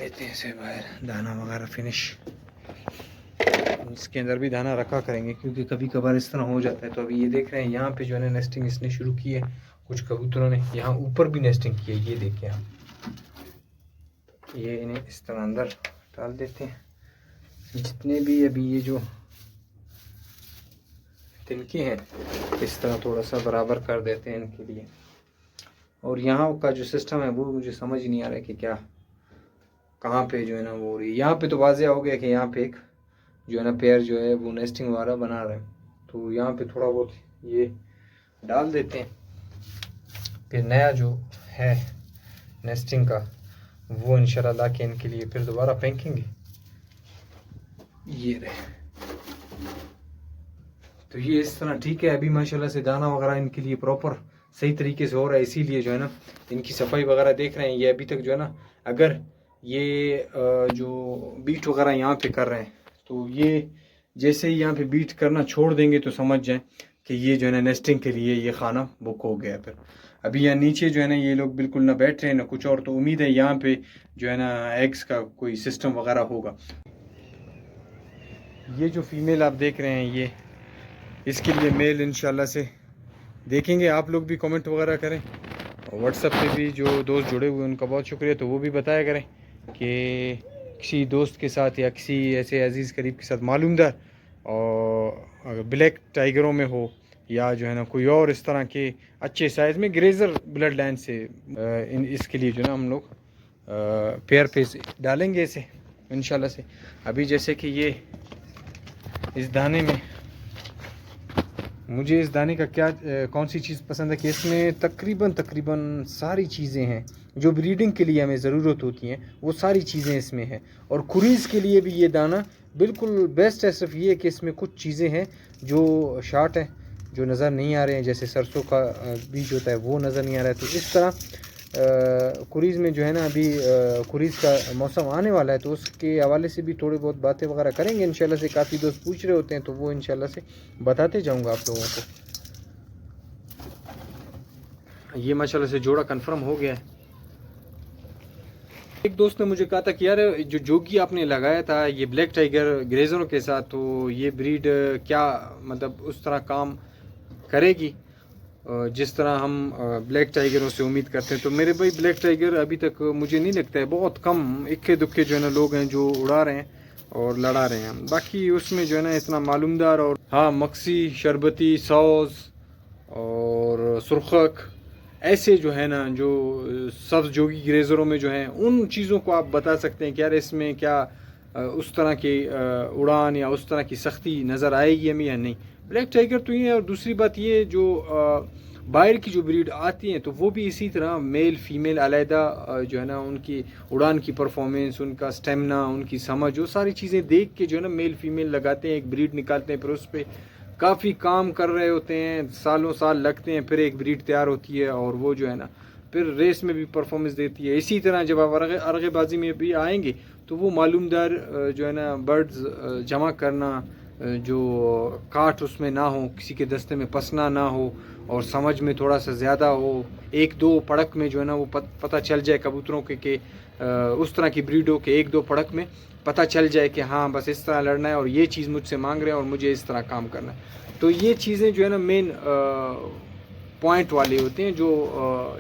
لیتے ہیں اسے باہر، دانا وغیرہ فنش. اس کے اندر بھی دانا رکھا کریں گے کیونکہ کبھی کبھار اس طرح ہو جاتا ہے. تو ابھی یہ دیکھ رہے ہیں یہاں پہ جو ہے نا نیسٹنگ اس نے شروع کی ہے. کچھ کبوتروں نے یہاں اوپر بھی نیسٹنگ کی ہے، یہ دیکھیں آپ. یہ انہیں اس طرح اندر ڈال دیتے ہیں. جتنے بھی ابھی یہ جو تنکے ہیں اس طرح تھوڑا سا برابر کر دیتے ہیں ان کے لیے. اور یہاں کا جو سسٹم ہے وہ مجھے سمجھ نہیں آ رہا ہے کہ کیا کہاں پہ جو ہے نا وہ ہو رہی ہے. یہاں پہ تو واضح ہو گیا کہ یہاں پہ ایک جو ہے نا پیئر جو ہے وہ نیسٹنگ والا بنا رہے ہیں. تو یہاں پہ تھوڑا بہت یہ ڈال دیتے ہیں، پھر نیا جو ہے نیسٹنگ کا وہ انشاءاللہ لا کے ان کے لیے پھر دوبارہ پھینکیں گے. یہ رہے تو یہ اس طرح ٹھیک ہے. ابھی ماشاءاللہ سے دانا وغیرہ ان کے لیے پراپر صحیح طریقے سے ہو رہا ہے، اسی لیے جو ہے نا ان کی صفائی وغیرہ دیکھ رہے ہیں. یہ ابھی تک جو ہے نا اگر یہ جو بیٹ وغیرہ یہاں پہ کر رہے ہیں تو یہ جیسے ہی یہاں پہ بیٹ کرنا چھوڑ دیں گے تو سمجھ جائیں کہ یہ جو ہے نا نیسٹنگ کے لیے یہ خانہ بک ہو گیا. پھر ابھی یہاں نیچے جو ہے نا یہ لوگ بالکل نہ بیٹھ رہے ہیں نہ کچھ اور. تو امید ہے یہاں پہ جو ہے نا ایگز کا کوئی سسٹم وغیرہ ہوگا. یہ جو فیمیل آپ دیکھ رہے ہیں یہ اس کے لیے میل انشاءاللہ سے دیکھیں گے. آپ لوگ بھی کمنٹ وغیرہ کریں، واٹس ایپ پہ بھی جو دوست جڑے ہوئے ان کا بہت شکریہ. تو وہ بھی بتایا کریں کہ کسی دوست کے ساتھ یا کسی ایسے عزیز قریب کے ساتھ معلوم دار اور بلیک ٹائیگروں میں ہو یا جو ہے نا کوئی اور اس طرح کے اچھے سائز میں گریزر بلڈ لائن سے اس کے لیے جو ہے نا ہم لوگ پیئر پہ ڈالیں گے اسے انشاءاللہ سے. ابھی جیسے کہ یہ اس دانے میں مجھے اس دانے کا کیا کون سی چیز پسند ہے کہ اس میں تقریباً ساری چیزیں ہیں جو بریڈنگ کے لیے ہمیں ضرورت ہوتی ہیں، وہ ساری چیزیں اس میں ہیں. اور کوریز کے لیے بھی یہ دانہ بالکل بیسٹ ہے. صرف یہ کہ اس میں کچھ چیزیں ہیں جو شارٹ ہیں، جو نظر نہیں آ رہے ہیں. جیسے سرسوں کا بیج ہوتا ہے وہ نظر نہیں آ رہا ہے. تو اس طرح کوریز میں جو ہے نا ابھی کوریز کا موسم آنے والا ہے تو اس کے حوالے سے بھی تھوڑی بہت باتیں وغیرہ کریں گے انشاءاللہ سے. کافی دوست پوچھ رہے ہوتے ہیں تو وہ انشاءاللہ سے بتاتے جاؤں گا آپ لوگوں کو. یہ ماشاءاللہ سے جوڑا کنفرم ہو گیا ہے. ایک دوست نے مجھے کہا تھا کہ یار جو جوگی آپ نے لگایا تھا یہ بلیک ٹائیگر گریزروں کے ساتھ، تو یہ بریڈ کیا مطلب اس طرح کام کرے گی جس طرح ہم بلیک ٹائیگروں سے امید کرتے ہیں؟ تو میرے بھائی بلیک ٹائیگر ابھی تک مجھے نہیں لگتا ہے، بہت کم اکے دکے جو ہے نا لوگ ہیں جو اڑا رہے ہیں اور لڑا رہے ہیں. باقی اس میں جو ہے نا اتنا معلوم دار اور ہاں مکسی، شربتی، سوز اور سرخک ایسے جو ہے نا جو سبز جوگی گریزروں میں جو ہیں ان چیزوں کو آپ بتا سکتے ہیں کہ یار اس میں کیا اس طرح کی اڑان یا اس طرح کی سختی نظر آئے گی ہمیں یا نہیں. بلیک ٹائیگر تو یہ ہے. اور دوسری بات یہ جو باہر کی جو بریڈ آتی ہیں تو وہ بھی اسی طرح میل فیمیل علیحدہ جو ہے نا ان کی اڑان کی پرفارمنس، ان کا سٹیمنا، ان کی سمجھ، وہ ساری چیزیں دیکھ کے جو ہے نا میل فیمیل لگاتے ہیں، ایک بریڈ نکالتے ہیں. پھر اس پہ کافی کام کر رہے ہوتے ہیں، سالوں سال لگتے ہیں، پھر ایک بریڈ تیار ہوتی ہے اور وہ جو ہے نا پھر ریس میں بھی پرفارمنس دیتی ہے. اسی طرح جب آپ ارغے بازی میں بھی آئیں گے تو وہ معلوم دار جو ہے نا برڈز جمع کرنا، جو کاٹ اس میں نہ ہو، کسی کے دستے میں پسنا نہ ہو اور سمجھ میں تھوڑا سا زیادہ ہو، ایک دو پڑک میں جو ہے نا وہ پتہ چل جائے کبوتروں کے کہ اس طرح کی بریڈ ہو کہ ایک دو پڑک میں پتہ چل جائے کہ ہاں بس اس طرح لڑنا ہے اور یہ چیز مجھ سے مانگ رہے ہیں اور مجھے اس طرح کام کرنا ہے. تو یہ چیزیں جو ہے نا مین پوائنٹ والے ہوتے ہیں جو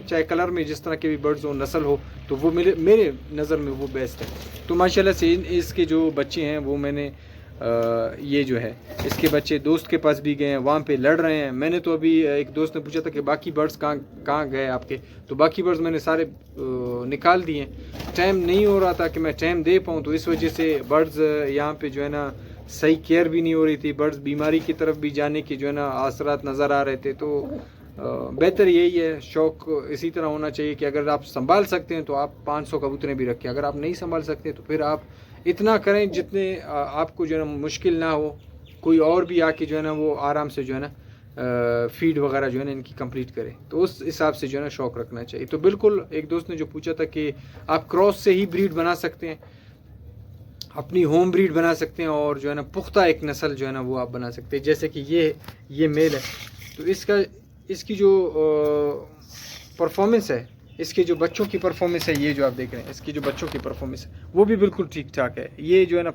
چاہے کلر میں جس طرح کے بھی برڈز ہو، نسل ہو، تو وہ میرے نظر میں وہ بیسٹ ہے. تو ماشاءاللہ سے اس کے جو بچے ہیں وہ میں نے یہ جو ہے اس کے بچے دوست کے پاس بھی گئے ہیں، وہاں پہ لڑ رہے ہیں. میں نے تو ابھی ایک دوست نے پوچھا تھا کہ باقی برڈز کہاں گئے آپ کے، تو باقی برڈز میں نے سارے نکال دیے. ٹائم نہیں ہو رہا تھا کہ میں ٹائم دے پاؤں، تو اس وجہ سے برڈز یہاں پہ جو ہے نا صحیح کیئر بھی نہیں ہو رہی تھی. برڈز بیماری کی طرف بھی جانے کے جو ہے نا آثرات نظر آ رہے تھے. تو بہتر یہی ہے، شوق اسی طرح ہونا چاہیے کہ اگر آپ سنبھال سکتے ہیں تو آپ 500 کبوتریں بھی رکھیں. اگر آپ نہیں سنبھال سکتے تو پھر آپ اتنا کریں جتنے آپ کو جو ہے نا مشکل نہ ہو، کوئی اور بھی آ کے جو ہے نا وہ آرام سے جو ہے نا فیڈ وغیرہ جو ہے نا ان کی کمپلیٹ کرے. تو اس حساب سے جو ہے نا شوق رکھنا چاہیے. تو بالکل ایک دوست نے جو پوچھا تھا کہ آپ کراس سے ہی بریڈ بنا سکتے ہیں، اپنی ہوم بریڈ بنا سکتے ہیں اور جو ہے نا پختہ ایک نسل جو ہے نا وہ آپ بنا سکتے ہیں. جیسے کہ یہ میل ہے تو اس کی جو پرفارمنس ہے اس کے جو بچوں کی پرفارمنس ہے، یہ جو آپ دیکھ رہے ہیں اس کی جو بچوں کی پرفارمنس ہے وہ بھی بالکل ٹھیک ٹھاک ہے. یہ جو ہے نا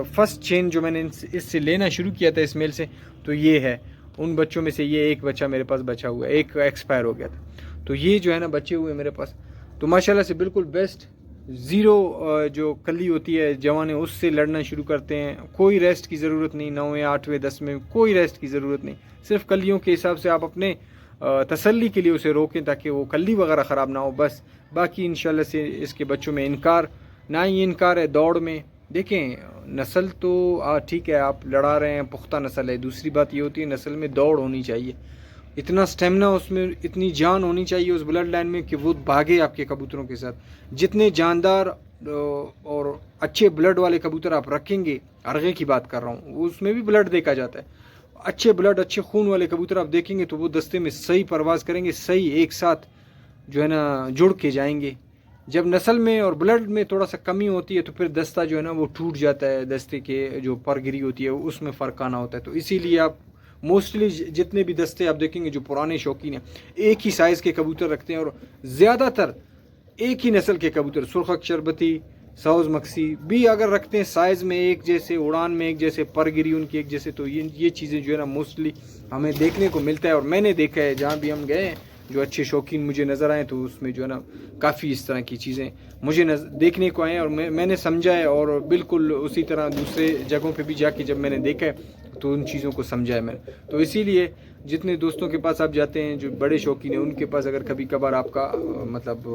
فرسٹ چین جو میں نے اس سے لینا شروع کیا تھا اس میل سے، تو یہ ہے ان بچوں میں سے. یہ ایک بچہ میرے پاس بچا ہوا ہے، ایک ایکسپائر ہو گیا تھا. تو یہ جو ہے نا بچے ہوئے میرے پاس، تو ماشاءاللہ سے بالکل بیسٹ. زیرو جو کلی ہوتی ہے جوانے، اس سے لڑنا شروع کرتے ہیں. کوئی ریسٹ کی ضرورت نہیں، 9ویں 8ویں 10ویں کوئی ریسٹ کی ضرورت نہیں. صرف کلیوں کے حساب سے آپ اپنے تسلی کے لیے اسے روکیں تاکہ وہ کلی وغیرہ خراب نہ ہو بس. باقی انشاءاللہ سے اس کے بچوں میں انکار نہ ہی انکار ہے. دوڑ میں دیکھیں نسل تو ٹھیک ہے آپ لڑا رہے ہیں، پختہ نسل ہے. دوسری بات یہ ہوتی ہے نسل میں دوڑ ہونی چاہیے، اتنا سٹیمنا اس میں، اتنی جان ہونی چاہیے اس بلڈ لائن میں کہ وہ بھاگے آپ کے کبوتروں کے ساتھ. جتنے جاندار اور اچھے بلڈ والے کبوتر آپ رکھیں گے، ارغے کی بات کر رہا ہوں، اس میں بھی بلڈ دیکھا جاتا ہے. اچھے بلڈ اچھے خون والے کبوتر آپ دیکھیں گے تو وہ دستے میں صحیح پرواز کریں گے، صحیح ایک ساتھ جو ہے نا جڑ کے جائیں گے. جب نسل میں اور بلڈ میں تھوڑا سا کمی ہوتی ہے تو پھر دستہ جو ہے نا وہ ٹوٹ جاتا ہے. دستے کے جو پرگری ہوتی ہے اس میں فرق آنا ہوتا ہے. تو اسی لیے آپ موسٹلی جتنے بھی دستے آپ دیکھیں گے جو پرانے شوقین ہیں ایک ہی سائز کے کبوتر رکھتے ہیں، اور زیادہ تر ایک ہی نسل کے کبوتر، سرخک شربتی ساؤز مکسی بھی اگر رکھتے ہیں سائز میں ایک جیسے، اڑان میں ایک جیسے، پرگری ان کی ایک جیسے. تو یہ چیزیں جو ہے نا موسٹلی ہمیں دیکھنے کو ملتا ہے. اور میں نے دیکھا ہے جہاں بھی ہم گئے ہیں جو اچھے شوقین مجھے نظر آئے تو اس میں جو ہے نا کافی اس طرح کی چیزیں مجھے دیکھنے کو آئے ہیں، اور میں نے سمجھا ہے. اور بالکل اسی طرح دوسرے جگہوں پہ بھی جا کے جب میں نے دیکھا ہے تو ان چیزوں کو سمجھا ہے میں نے. تو اسی لیے جتنے دوستوں کے پاس آپ جاتے ہیں جو بڑے شوقین ہیں ان کے پاس اگر کبھی کبھار آپ کا مطلب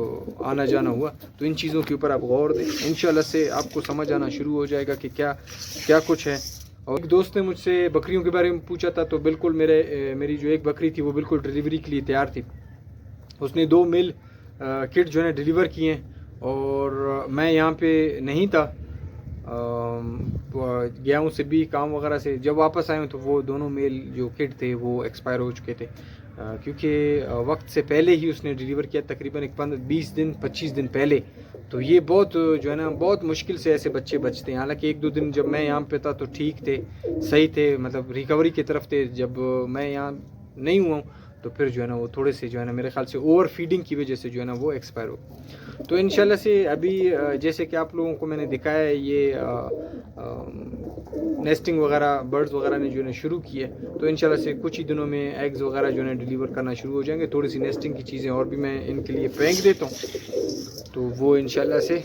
آنا جانا ہوا تو ان چیزوں کے اوپر آپ غور دیں. انشاءاللہ سے آپ کو سمجھ آنا شروع ہو جائے گا کہ کیا کچھ ہے. اور ایک دوست نے مجھ سے بکریوں کے بارے میں پوچھا تھا، تو بالکل میری جو ایک بکری تھی وہ بالکل ڈلیوری کے لیے تیار تھی. اس نے 2 میل کٹ جو ہے نا ڈلیور کیے ہیں، اور میں یہاں پہ نہیں تھا، گیا ہوں سبھی کام وغیرہ سے. جب واپس آئے ہوں تو وہ دونوں میل جو کٹ تھے وہ ایکسپائر ہو چکے تھے، کیونکہ وقت سے پہلے ہی اس نے ڈلیور کیا، تقریباً 20 دن 25 دن پہلے. تو یہ بہت جو ہے نا بہت مشکل سے ایسے بچے بچتے ہیں. حالانکہ 1-2 دن جب میں یہاں پہ تھا تو ٹھیک تھے، صحیح تھے، مطلب ریکوری کی طرف تھے. جب میں یہاں نہیں ہوا ہوں تو پھر جو ہے نا وہ تھوڑے سے جو ہے نا میرے خیال سے اوور فیڈنگ کی وجہ سے جو ہے نا وہ ایکسپائر ہو. تو انشاءاللہ سے ابھی جیسے کہ آپ لوگوں کو میں نے دکھایا ہے یہ نیسٹنگ وغیرہ برڈز وغیرہ نے جو ہے نا شروع کی ہے، تو انشاءاللہ سے کچھ ہی دنوں میں ایگز وغیرہ جو ہے نا ڈلیور کرنا شروع ہو جائیں گے. تھوڑی سی نیسٹنگ کی چیزیں اور بھی میں ان کے لیے پھینک دیتا ہوں تو وہ انشاءاللہ سے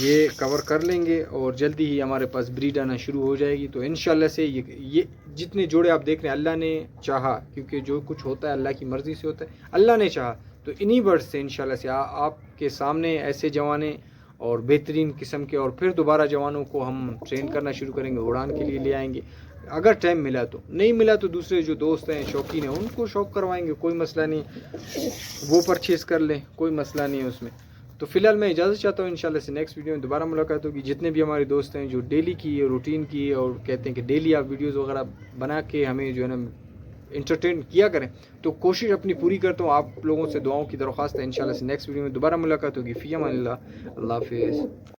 یہ کور کر لیں گے، اور جلدی ہی ہمارے پاس بریڈ آنا شروع ہو جائے گی. تو انشاءاللہ سے یہ جتنے جوڑے آپ دیکھ رہے ہیں اللہ نے چاہا، کیونکہ جو کچھ ہوتا ہے اللہ کی مرضی سے ہوتا ہے، اللہ نے چاہا تو انہی برڈز سے انشاءاللہ سے آپ کے سامنے ایسے جوانے اور بہترین قسم کے، اور پھر دوبارہ جوانوں کو ہم ٹرین کرنا شروع کریں گے، اڑان کے لیے لے آئیں گے. اگر ٹائم ملا تو، نہیں ملا تو دوسرے جو دوست ہیں شوقین ہیں ان کو شوق کروائیں گے، کوئی مسئلہ نہیں، وہ پرچیز کر لیں، کوئی مسئلہ نہیں ہے اس میں. تو فی الحال میں اجازت چاہتا ہوں، انشاءاللہ سے نیکسٹ ویڈیو میں دوبارہ ملاقات ہوگی. جتنے بھی ہمارے دوست ہیں جو ڈیلی کی روٹین کی اور کہتے ہیں کہ ڈیلی آپ ویڈیوز وغیرہ بنا کے ہمیں جو ہے نا انٹرٹین کیا کریں، تو کوشش اپنی پوری کرتا ہوں. آپ لوگوں سے دعاؤں کی درخواست ہے. انشاءاللہ سے نیکسٹ ویڈیو میں دوبارہ ملاقات ہوگی. فی امان اللہ، اللہ حافظ.